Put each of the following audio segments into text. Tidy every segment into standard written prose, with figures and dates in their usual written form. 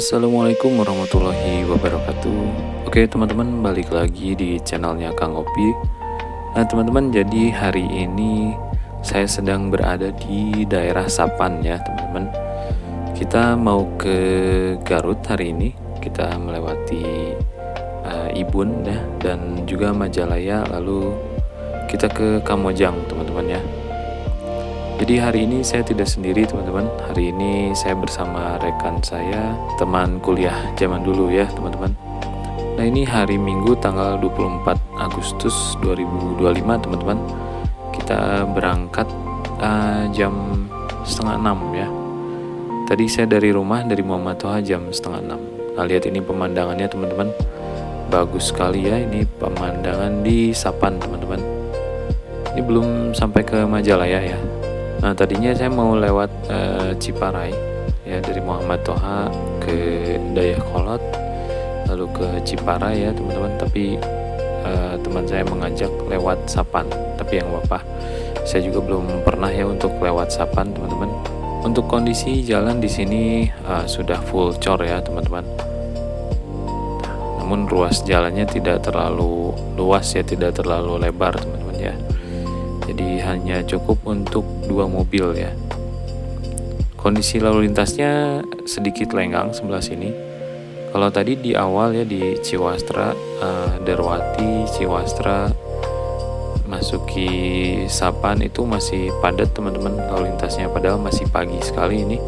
Assalamualaikum warahmatullahi wabarakatuh. Oke teman-teman, balik lagi di channelnya Kang Opi. Nah teman-teman, jadi hari ini saya sedang berada di daerah Sapan ya teman-teman. Kita mau ke Garut hari ini. Kita melewati Ibun ya, dan juga Majalaya, lalu kita ke Kamojang teman-teman ya. Jadi hari ini saya tidak sendiri teman-teman. Hari ini saya bersama rekan saya, teman kuliah zaman dulu ya teman-teman. Nah ini hari Minggu tanggal 24 Agustus 2025 teman-teman. Kita berangkat jam setengah 6 ya. Tadi saya dari rumah, dari Muhammad Toha jam setengah 6. Nah lihat ini pemandangannya teman-teman. Bagus sekali ya, ini pemandangan di Sapan teman-teman. Ini belum sampai ke Majalaya ya. Nah tadinya saya mau lewat Ciparai ya, dari Muhammad Toha ke Dayakolot lalu ke Ciparai ya teman-teman, tapi teman saya mengajak lewat Sapan. Tapi yang bapak, saya juga belum pernah ya untuk lewat Sapan teman-teman. Untuk kondisi jalan di sini sudah full cor ya teman-teman. Namun ruas jalannya tidak terlalu luas ya, tidak terlalu lebar teman-teman ya. Jadi hanya cukup untuk 2 mobil ya. Kondisi lalu lintasnya sedikit lenggang sebelah sini. Kalau tadi di awal ya di Ciwastra, Darwati, Ciwastra, masuki Sapan itu masih padat teman-teman lalu lintasnya, padahal masih pagi sekali ini.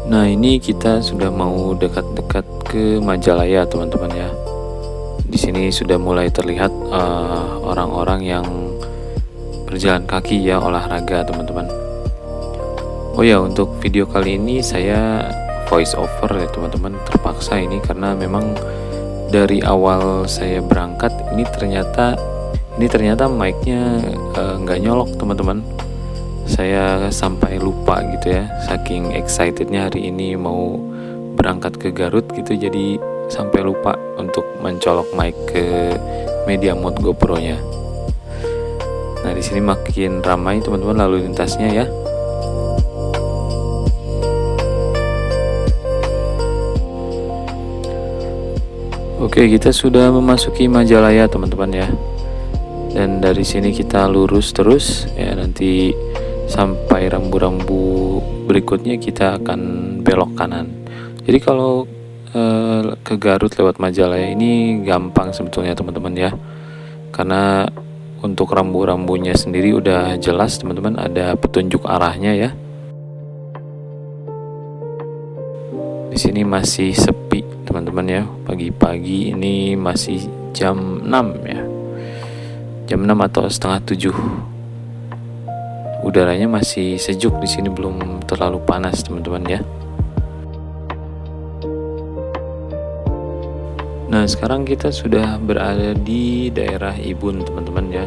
Nah ini kita sudah mau dekat-dekat ke Majalaya teman-teman ya. Di sini sudah mulai terlihat orang-orang yang berjalan kaki ya, olahraga teman-teman. Oh ya, untuk video kali ini saya voice over ya teman-teman, terpaksa ini karena memang dari awal saya berangkat ini ternyata mic-nya nggak nyolok teman-teman. Saya sampai lupa gitu ya, saking excitednya hari ini mau berangkat ke Garut gitu, jadi sampai lupa untuk mencolok mic ke media mode GoPro-nya. Nah, di sini makin ramai teman-teman lalu lintasnya ya. Oke, kita sudah memasuki Majalaya teman-teman ya. Dan dari sini kita lurus terus ya, nanti sampai rambu-rambu berikutnya kita akan belok kanan. Jadi kalau ke Garut lewat Majalaya ini gampang sebetulnya teman-teman ya, karena untuk rambu-rambunya sendiri udah jelas teman-teman, ada petunjuk arahnya ya. Di sini masih sepi teman-teman ya, pagi-pagi ini masih jam 6 ya, jam 6 atau setengah 7. Udaranya masih sejuk di sini, belum terlalu panas teman-teman ya. Nah sekarang kita sudah berada di daerah Ibun teman-teman ya.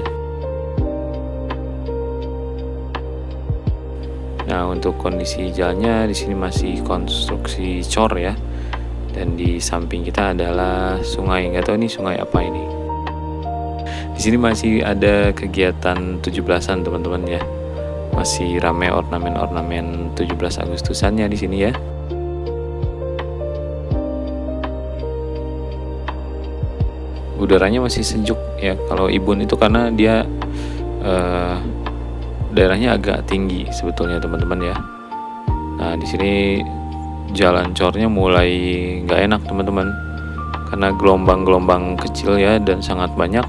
Nah untuk kondisi jalannya di sini masih konstruksi cor ya, dan di samping kita adalah sungai, nggak tahu ini sungai apa ini. Di sini masih ada kegiatan 17-an teman-teman ya, masih ramai ornamen-ornamen 17 Agustusannya di sini ya. Udaranya masih sejuk ya kalau Ibun itu, karena dia daerahnya agak tinggi sebetulnya teman-teman ya. Nah di sini jalan cornya mulai nggak enak teman-teman, karena gelombang-gelombang kecil ya dan sangat banyak.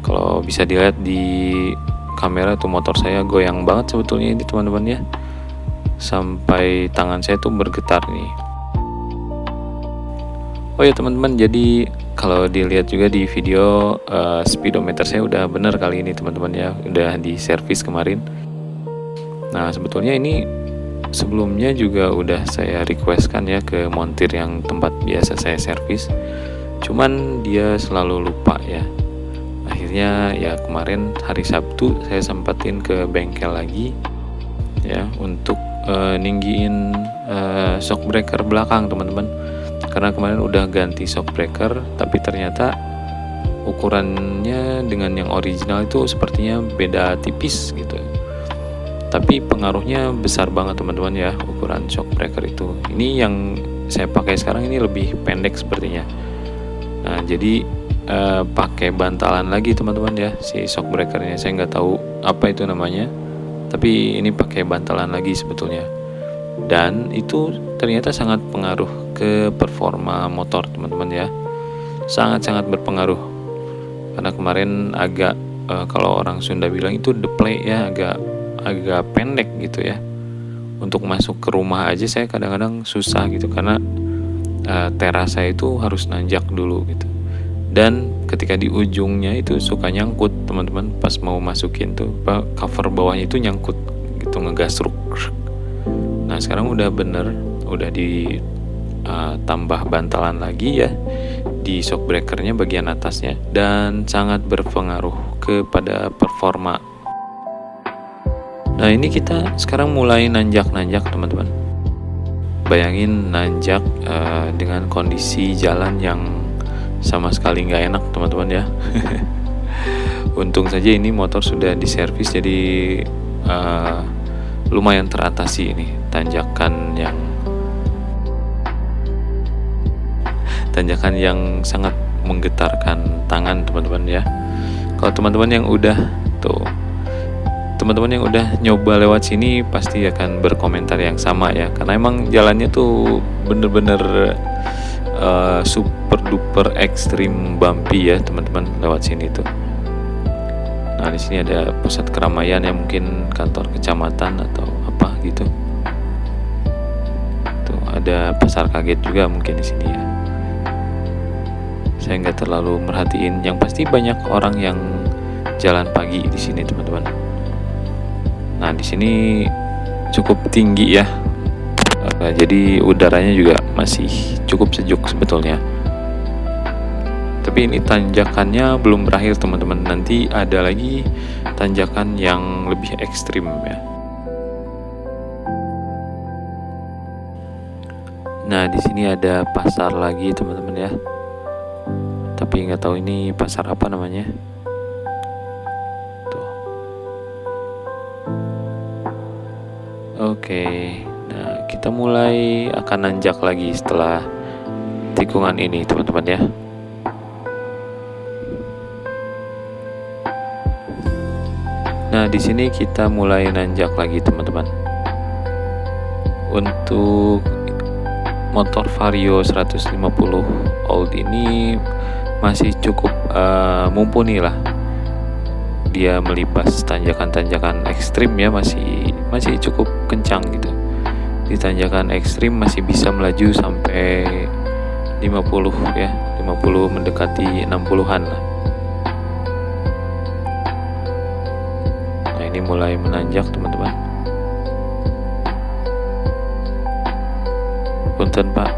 Kalau bisa dilihat di kamera tuh motor saya goyang banget sebetulnya ini teman-teman ya, sampai tangan saya tuh bergetar nih. Oh ya teman-teman, jadi kalau dilihat juga di video speedometer saya udah bener kali ini teman-teman ya, udah di servis kemarin. Nah sebetulnya ini sebelumnya juga udah saya requestkan ya ke montir yang tempat biasa saya servis, cuman dia selalu lupa ya. Akhirnya ya kemarin hari Sabtu saya sempetin ke bengkel lagi ya untuk ninggiin shock breaker belakang teman-teman. Karena kemarin udah ganti shock breaker, tapi ternyata ukurannya dengan yang original itu sepertinya beda tipis gitu. Tapi pengaruhnya besar banget teman-teman ya, ukuran shock breaker itu. Ini yang saya pakai sekarang ini lebih pendek sepertinya. Nah jadi pakai bantalan lagi teman-teman ya si shock breakernya. Saya nggak tahu apa itu namanya, tapi ini pakai bantalan lagi sebetulnya. Dan itu ternyata sangat pengaruh ke performa motor teman-teman ya, sangat-sangat berpengaruh. Karena kemarin agak kalau orang Sunda bilang itu deplay ya, agak pendek gitu ya. Untuk masuk ke rumah aja saya kadang-kadang susah gitu, karena teras saya itu harus nanjak dulu gitu. Dan ketika di ujungnya itu suka nyangkut teman-teman, pas mau masukin tuh cover bawahnya itu nyangkut gitu, ngegasruk. Nah sekarang udah bener, udah ditambah bantalan lagi ya di shock breakernya bagian atasnya, dan sangat berpengaruh kepada performa. Nah ini kita sekarang mulai nanjak-nanjak teman-teman. Bayangin nanjak dengan kondisi jalan yang sama sekali nggak enak teman-teman ya. Untung saja ini motor sudah diservis, jadi lumayan teratasi ini tanjakan yang sangat menggetarkan tangan teman-teman ya. Kalau teman-teman yang udah nyoba lewat sini pasti akan berkomentar yang sama ya, karena emang jalannya tuh bener-bener super duper ekstrim bumpy ya teman-teman lewat sini tuh. Nah di sini ada pusat keramaian ya, mungkin kantor kecamatan atau apa gitu. Tuh ada pasar kaget juga mungkin di sini ya. Saya nggak terlalu merhatiin, yang pasti banyak orang yang jalan pagi di sini teman-teman. Nah di sini cukup tinggi ya. Jadi udaranya juga masih cukup sejuk sebetulnya. Tapi ini tanjakannya belum berakhir teman-teman. Nanti ada lagi tanjakan yang lebih ekstrim ya. Nah di sini ada pasar lagi teman-teman ya. Tapi nggak tahu ini pasar apa namanya. Tuh. Oke. Nah, kita mulai akan nanjak lagi setelah tikungan ini, teman-teman ya. Nah, di sini kita mulai nanjak lagi, teman-teman. Untuk motor Vario 150 old ini masih cukup mumpuni lah. Dia melipas tanjakan-tanjakan ekstrim ya, masih cukup kencang gitu. Di tanjakan ekstrim masih bisa melaju sampai 50 ya, 50 mendekati 60-an lah. Nah ini mulai menanjak teman-teman. Punten pak.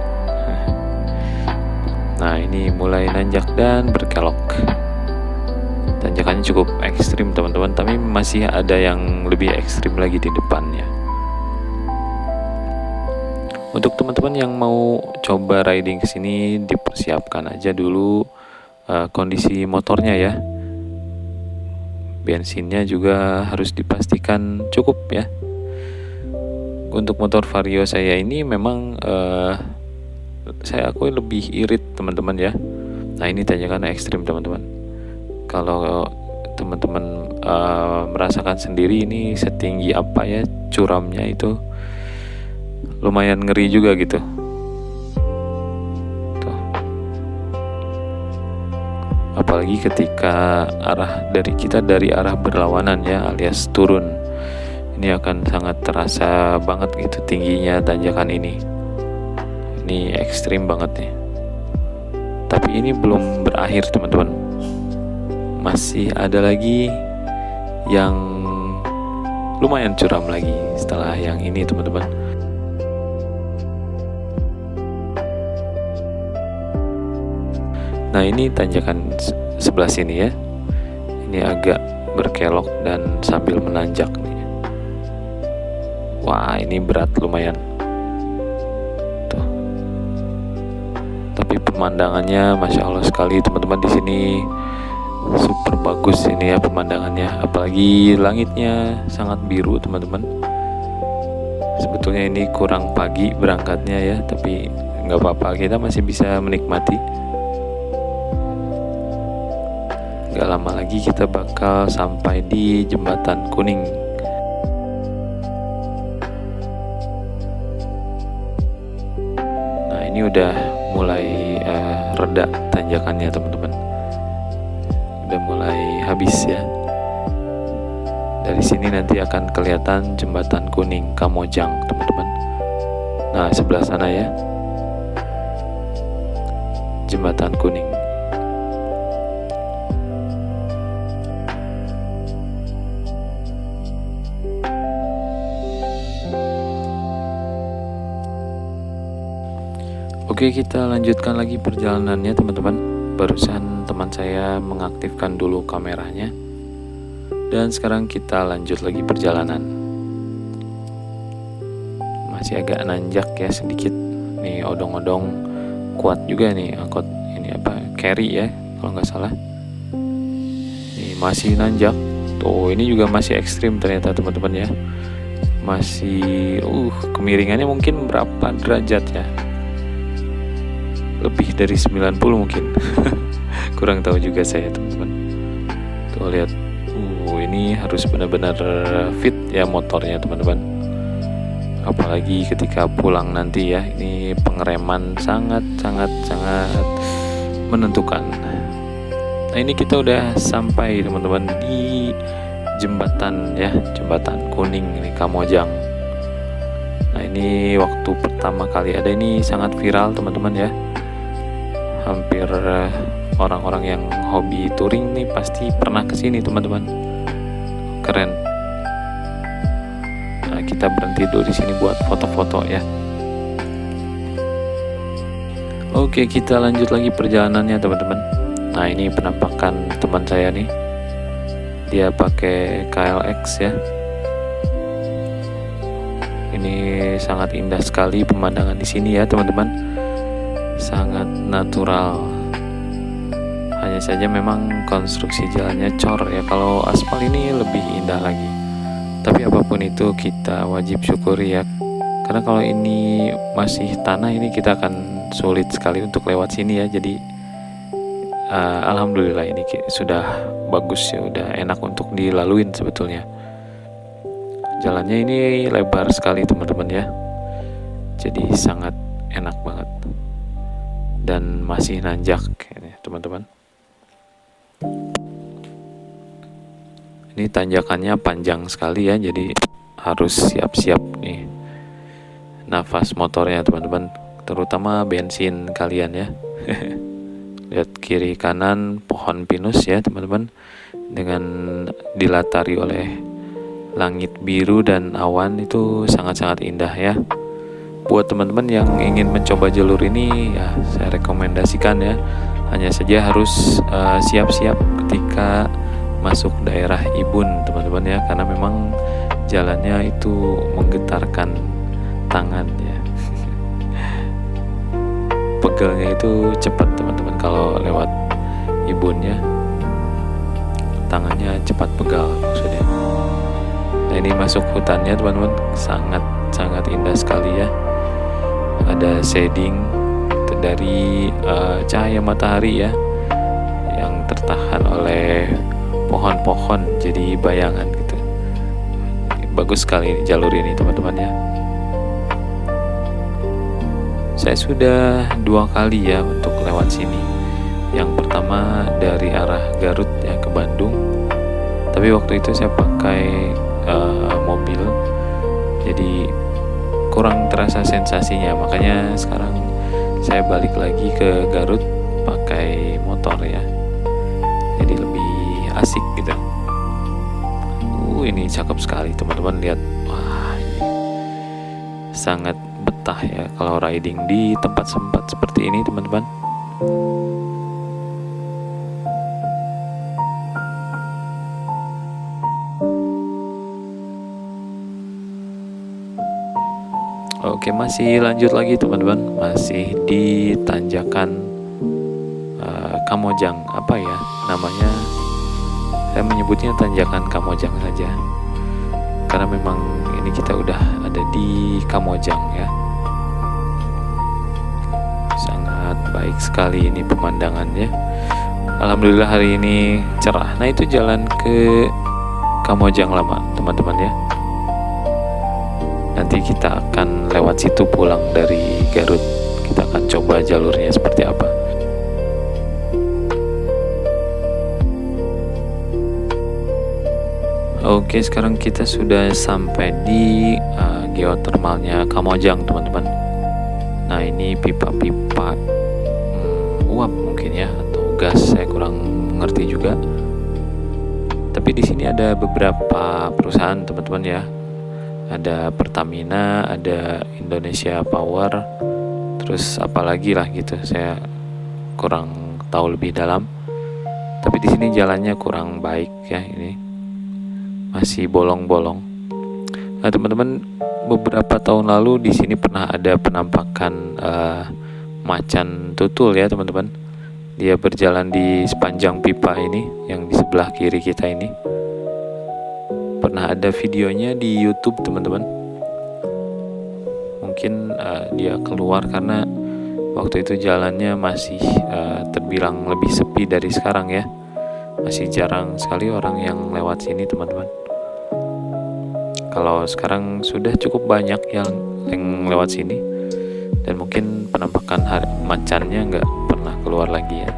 Nah ini mulai nanjak dan berkelok. Tanjakannya cukup ekstrim teman-teman, tapi masih ada yang lebih ekstrim lagi di depannya. Untuk teman-teman yang mau coba riding ke sini, dipersiapkan aja dulu kondisi motornya ya. Bensinnya juga harus dipastikan cukup ya. Untuk motor Vario saya ini memang saya akui lebih irit teman-teman ya. Nah ini tanjakan ekstrim teman-teman. Kalau teman-teman merasakan sendiri ini setinggi apa ya curamnya itu, lumayan ngeri juga gitu. Tuh. Apalagi ketika dari arah berlawanan ya, alias turun. Ini akan sangat terasa banget gitu tingginya tanjakan ini. Ini ekstrim banget nih. Tapi ini belum berakhir teman-teman. Masih ada lagi yang lumayan curam lagi setelah yang ini teman-teman. Nah ini tanjakan sebelah sini ya. Ini agak berkelok dan sambil menanjak nih. Wah ini berat lumayan. Tuh. Tapi pemandangannya masya Allah sekali teman-teman di sini. super bagus ini ya pemandangannya, apalagi langitnya sangat biru teman-teman. Sebetulnya ini kurang pagi berangkatnya ya, tapi nggak apa-apa, kita masih bisa menikmati. Nggak lama lagi kita bakal sampai di Jembatan Kuning. Nah ini udah mulai reda tanjakannya teman-teman, udah mulai habis ya. Dari sini nanti akan kelihatan Jembatan Kuning Kamojang teman-teman. Nah sebelah sana ya, Jembatan Kuning. Oke, kita lanjutkan lagi perjalanannya teman-teman. Barusan teman saya mengaktifkan dulu kameranya, dan sekarang kita lanjut lagi perjalanan. Masih agak nanjak ya sedikit. Nih odong-odong kuat juga nih angkot ini, apa, carry ya kalau nggak salah. Nih masih nanjak. Tuh ini juga masih ekstrim ternyata teman-teman ya. Masih kemiringannya mungkin berapa derajat ya? Lebih dari 90 mungkin. Kurang tahu juga saya teman-teman. Tuh lihat, ini harus benar-benar fit ya motornya teman-teman. Apalagi ketika pulang nanti ya, ini pengereman sangat menentukan. Nah ini kita udah sampai teman-teman di jembatan ya, Jembatan Kuning ini Kamojang. Nah ini waktu pertama kali ada ini sangat viral teman-teman ya. Hampir orang-orang yang hobi touring nih pasti pernah kesini teman-teman. Keren. Nah kita berhenti dulu di sini buat foto-foto ya. Oke, kita lanjut lagi perjalanannya teman-teman. Nah ini penampakan teman saya nih, dia pakai KLX ya. Ini sangat indah sekali pemandangan di sini ya teman-teman. Sangat natural. Hanya saja memang konstruksi jalannya cor ya. Kalau aspal ini lebih indah lagi. Tapi apapun itu kita wajib syukuri ya. Karena kalau ini masih tanah, ini kita akan sulit sekali untuk lewat sini ya. Jadi alhamdulillah ini sudah bagus ya, udah enak untuk dilaluin sebetulnya. Jalannya ini lebar sekali teman-teman ya. Jadi sangat enak banget. Dan masih nanjak ya teman-teman. Ini tanjakannya panjang sekali ya, jadi harus siap-siap nih nafas motornya teman-teman, terutama bensin kalian ya. Lihat kiri kanan pohon pinus ya teman-teman, dengan dilatari oleh langit biru dan awan, itu sangat-sangat indah ya. Buat teman-teman yang ingin mencoba jalur ini ya, saya rekomendasikan ya. Hanya saja harus siap-siap ketika masuk daerah Ibun teman-teman ya, karena memang jalannya itu menggetarkan tangan ya. Pegelnya itu cepat teman-teman kalau lewat Ibun ya, tangannya cepat pegal maksudnya. Nah ini masuk hutannya teman-teman, sangat indah sekali ya. Ada shading dari cahaya matahari ya, yang tertahan oleh pohon-pohon jadi bayangan gitu. Bagus sekali jalur ini teman-teman ya. Saya sudah 2 kali ya untuk lewat sini. Yang pertama dari arah Garut ya ke Bandung, tapi waktu itu saya pakai mobil, jadi kurang terasa sensasinya. Makanya sekarang saya balik lagi ke Garut pakai motor ya, jadi lebih asik gitu. Ini cakep sekali teman-teman, lihat. Wah ini sangat betah ya kalau riding di tempat seperti ini teman-teman. Oke, masih lanjut lagi teman-teman, masih di tanjakan Kamojang, apa ya namanya, saya menyebutnya tanjakan Kamojang saja karena memang ini kita udah ada di Kamojang ya. Sangat baik sekali ini pemandangannya, alhamdulillah hari ini cerah. Nah itu jalan ke Kamojang Lama teman-teman ya. Nanti kita akan lewat situ pulang dari Garut. Kita akan coba jalurnya seperti apa. Oke, sekarang kita sudah sampai di geotermalnya Kamojang teman-teman. Nah ini pipa-pipa uap mungkin ya, atau gas, saya kurang mengerti juga. Tapi di sini ada beberapa perusahaan teman-teman ya. Ada Pertamina, ada Indonesia Power, terus apalagi lah gitu. Saya kurang tahu lebih dalam. Tapi di sini jalannya kurang baik ya, ini masih bolong-bolong. Nah teman-teman, beberapa tahun lalu di sini pernah ada penampakan macan tutul ya teman-teman. Dia berjalan di sepanjang pipa ini yang di sebelah kiri kita ini. Pernah ada videonya di YouTube teman-teman. Mungkin dia keluar karena waktu itu jalannya masih terbilang lebih sepi dari sekarang ya. Masih jarang sekali orang yang lewat sini teman-teman. Kalau sekarang sudah cukup banyak yang lewat sini, dan mungkin penampakan macannya nggak pernah keluar lagi ya.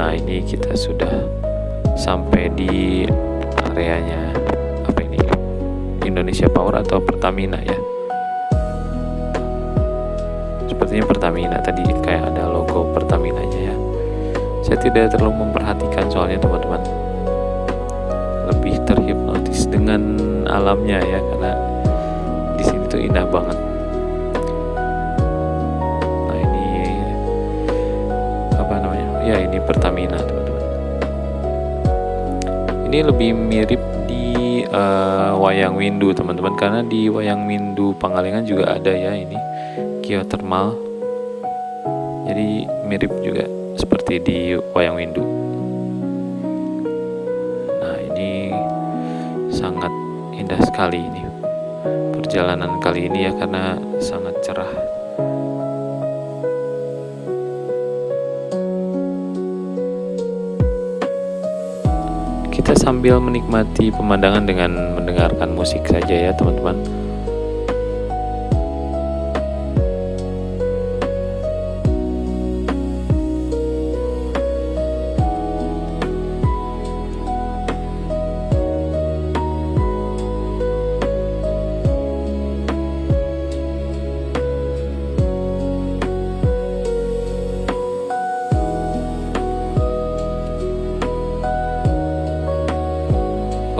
Nah ini kita sudah sampai di areanya apa ini, Indonesia Power atau Pertamina ya. Sepertinya Pertamina, tadi kayak ada logo Pertaminanya ya. Saya tidak terlalu memperhatikan soalnya teman-teman, lebih terhipnotis dengan alamnya ya, karena di sini tuh indah banget. Nah ini apa namanya ya, ini Pertamina teman-teman. Ini lebih mirip di Wayang Windu teman-teman, karena di Wayang Windu Pangalengan juga ada ya ini geotermal. Jadi mirip juga seperti di Wayang Windu. Nah ini sangat indah sekali ini perjalanan kali ini ya, karena sangat cerah. Kita sambil menikmati pemandangan dengan mendengarkan musik saja ya teman-teman.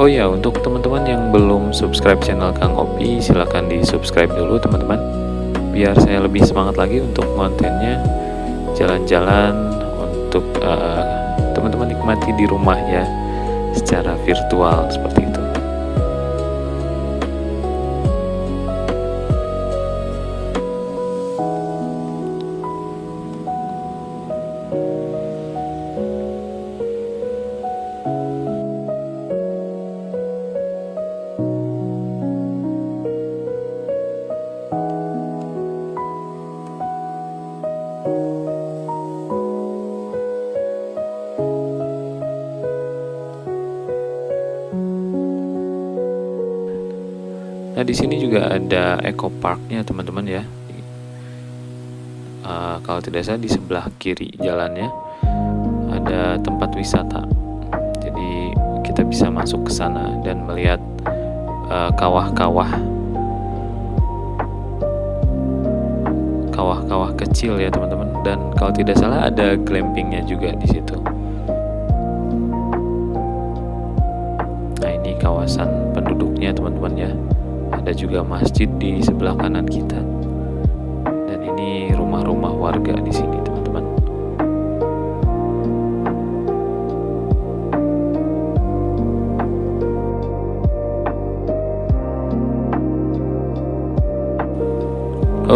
Oh ya, untuk teman-teman yang belum subscribe channel Kang Opi, silahkan di subscribe dulu teman-teman, biar saya lebih semangat lagi untuk kontennya, jalan-jalan untuk teman-teman nikmati di rumah ya, secara virtual seperti itu. Nah di sini juga ada Eco Parknya teman-teman ya. Kalau tidak salah di sebelah kiri jalannya ada tempat wisata. Jadi kita bisa masuk ke sana dan melihat kawah-kawah kecil ya teman-teman. Dan kalau tidak salah ada glampingnya juga di situ. Nah ini kawasan penduduknya teman-teman ya. Ada juga masjid di sebelah kanan kita, dan ini rumah-rumah warga di sini teman-teman.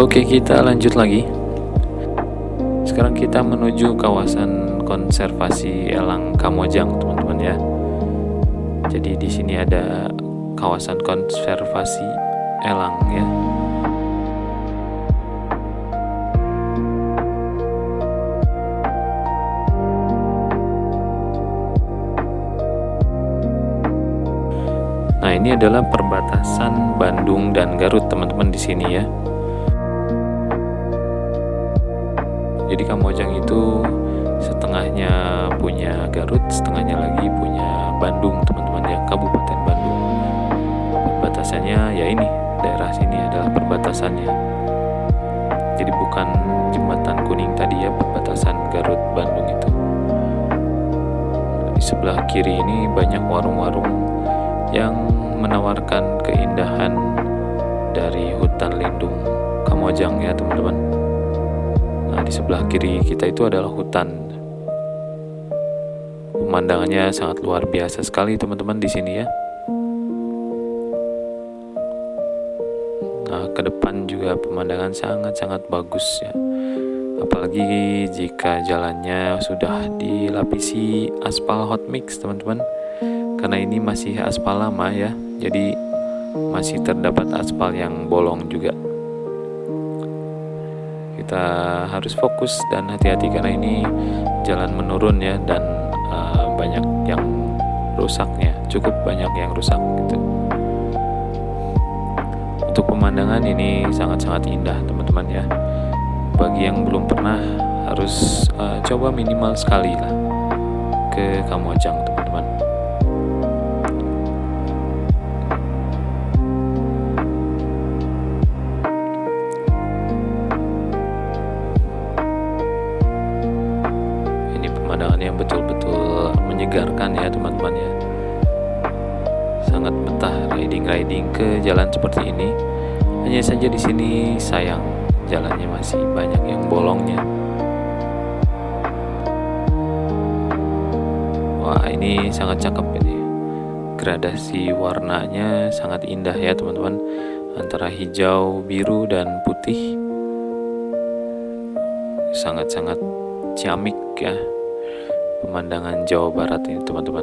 Oke, kita lanjut lagi. Sekarang kita menuju kawasan konservasi elang Kamojang, teman-teman ya. Jadi di sini ada kawasan konservasi elang ya. Nah, ini adalah perbatasan Bandung dan Garut, teman-teman di sini ya. Jadi Kamojang itu setengahnya punya Garut, setengahnya lagi punya Bandung, teman-teman ya, Kabupaten Bandung. Perbatasannya ya ini, daerah sini adalah perbatasannya. Jadi bukan jembatan kuning tadi ya, perbatasan Garut Bandung itu. Di sebelah kiri ini banyak warung-warung yang menawarkan keindahan dari hutan lindung Kamojang ya, teman-teman. Nah, di sebelah kiri kita itu adalah hutan. Pemandangannya sangat luar biasa sekali, teman-teman, di sini ya. Nah, ke depan juga pemandangan sangat-sangat bagus ya. Apalagi jika jalannya sudah dilapisi aspal hot mix, teman-teman. Karena ini masih aspal lama ya, jadi masih terdapat aspal yang bolong juga. Kita harus fokus dan hati-hati karena ini jalan menurun ya, dan banyak yang rusaknya, cukup banyak yang rusak gitu. Untuk pemandangan ini sangat-sangat indah, teman-teman ya. Bagi yang belum pernah harus coba minimal sekali lah ke Kamojang, teman-teman. Pemandangan yang betul-betul menyegarkan ya, teman-teman ya. Sangat betah riding ke jalan seperti ini. Hanya saja di sini sayang jalannya masih banyak yang bolongnya. Wah, ini sangat cakep ini. Gradasi warnanya sangat indah ya, teman-teman. Antara hijau, biru, dan putih. Sangat-sangat ciamik ya pemandangan Jawa Barat ini, teman-teman.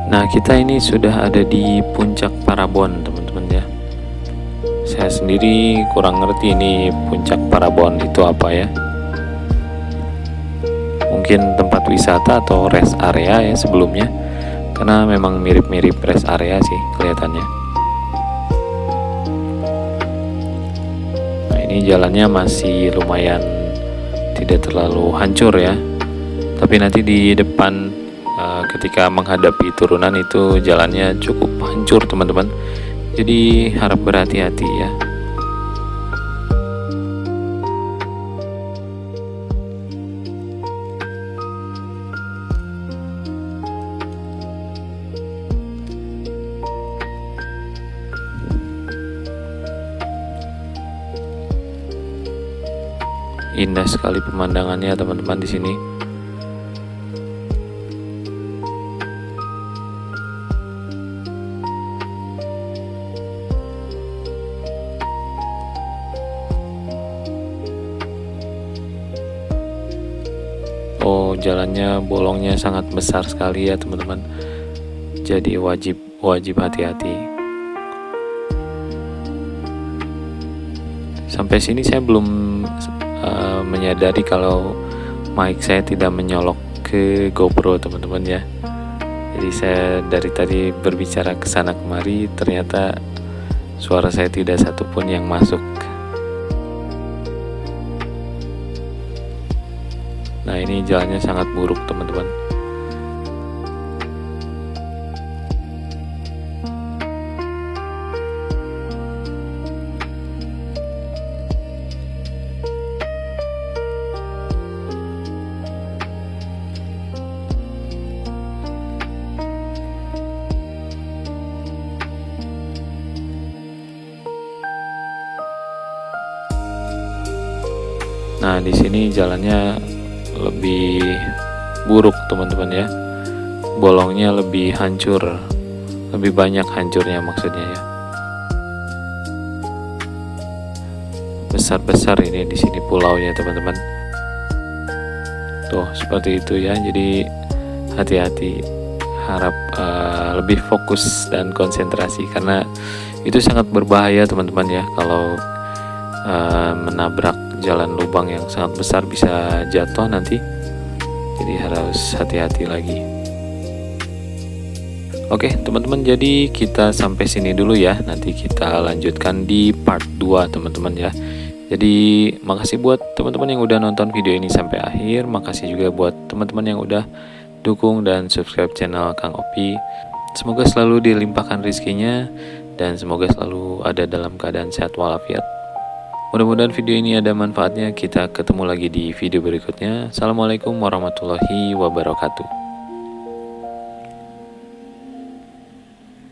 Nah, kita ini sudah ada di puncak Parabon, teman-teman ya. Saya sendiri kurang ngerti ini puncak Parabon itu apa ya. Mungkin tempat wisata atau rest area ya sebelumnya, karena memang mirip-mirip rest area sih kelihatannya. Nah, ini jalannya masih lumayan tidak terlalu hancur ya. Tapi nanti di depan ketika menghadapi turunan itu jalannya cukup hancur, teman-teman. Jadi harap berhati-hati ya. Indah sekali pemandangannya, teman-teman, di sini. Oh, jalannya bolongnya sangat besar sekali ya, teman-teman. Jadi wajib hati-hati. Sampai sini saya belum menyadari kalau mic saya tidak menyolok ke GoPro, teman-teman ya. Jadi saya dari tadi berbicara ke sana kemari, ternyata suara saya tidak satupun yang masuk. Nah, ini jalannya sangat buruk, teman-teman. Nah, di sini jalannya lebih buruk teman-teman ya. Bolongnya lebih hancur, lebih banyak hancurnya maksudnya ya. Besar-besar ini di sini pulaunya teman-teman. Tuh seperti itu ya. Jadi hati-hati, harap lebih fokus dan konsentrasi karena itu sangat berbahaya teman-teman ya. Kalau menabrak jalan lubang yang sangat besar bisa jatuh nanti. Jadi harus hati-hati lagi. Oke teman-teman, jadi kita sampai sini dulu ya. Nanti kita lanjutkan di part 2 teman-teman ya. Jadi makasih buat teman-teman yang udah nonton video ini sampai akhir. Makasih juga buat teman-teman yang udah dukung dan subscribe channel Kang Opi. Semoga selalu dilimpahkan rezekinya dan semoga selalu ada dalam keadaan sehat walafiat. Mudah-mudahan video ini ada manfaatnya. Kita ketemu lagi di video berikutnya. Assalamualaikum warahmatullahi wabarakatuh.